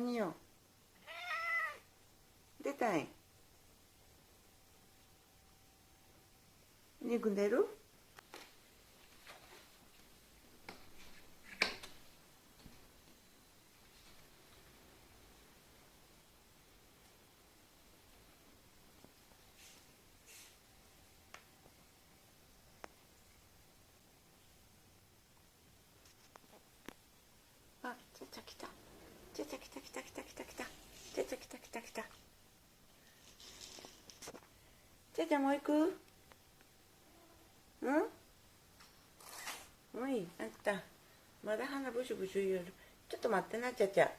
何よ。出たい。ジンくん出る？あ、ちゃちゃ来た。ちゃちゃ来た来た来た来た来た。ちゃちゃ来た来た来た。ちゃちゃもう行く？うん？もういい。あんたまだ鼻ブシュブシュ言うる。ちょっと待ってな、ちゃちゃ。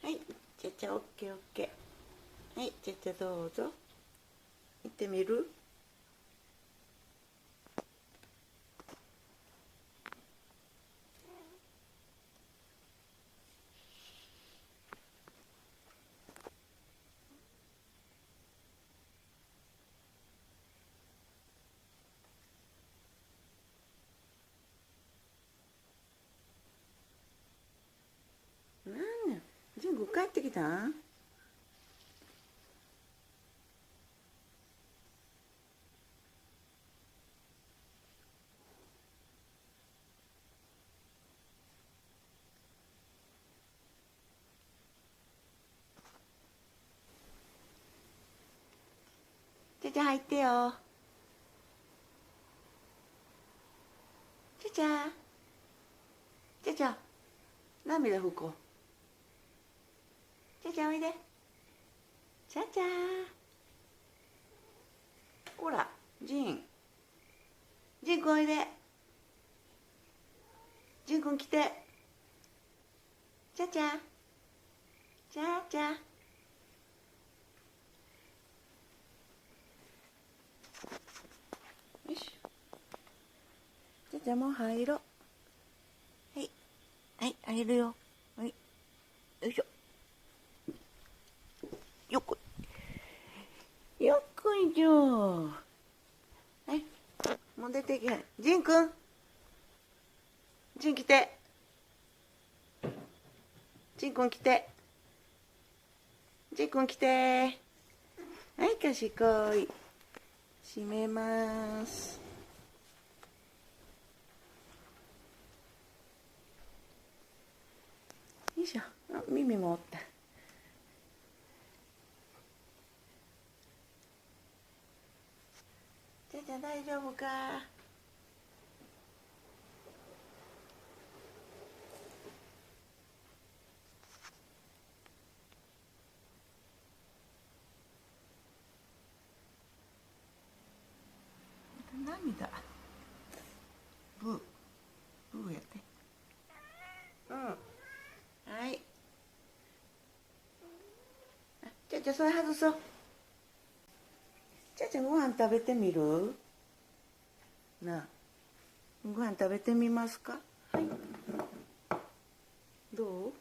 はい、ちゃちゃオッケーオッケー。はい、ちゃちゃどうぞ。行ってみる？なんや、ジンくん帰ってきたん？ちゃちゃ入ってよ。ちゃちゃ。ちゃちゃ。涙拭こう。ちゃちゃおいで。ちゃちゃ。ほら、ジン。ジンくんおいで。ジンくん来て。ちゃちゃ。ちゃちゃ。よいしょ。ちゃちゃもう入ろう。はい。はい、入るよ。はい。よいしょ。よっこい。よっこいしょ。はい。もう出てけへん。ジンくん。ジン来て。ジンくん来て。ジンくん来て。はい、賢い。閉めます。よいしょ。あ、耳もおった。ちゃちゃ大丈夫か？涙。ブー。ブーやって。うん。はい。あ、ちゃちゃそれ外そう。ちゃちゃご飯食べてみる？なあ。ご飯食べてみますか？はい。どう？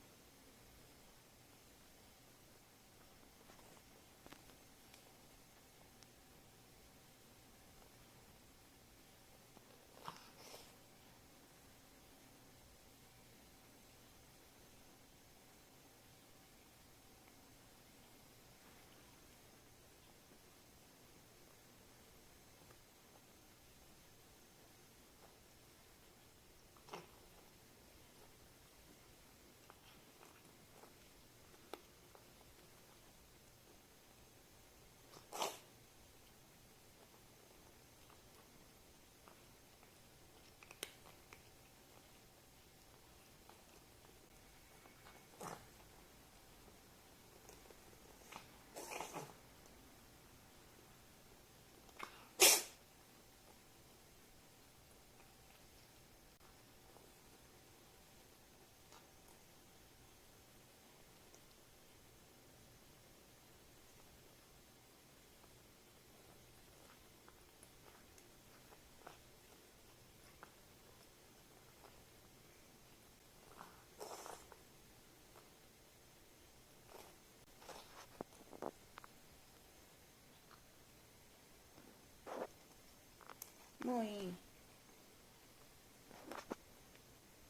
もういい？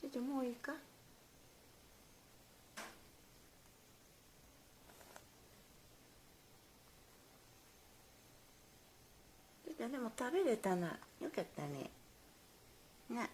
ちゃちゃもういいか？食べれたな。よかったね。な。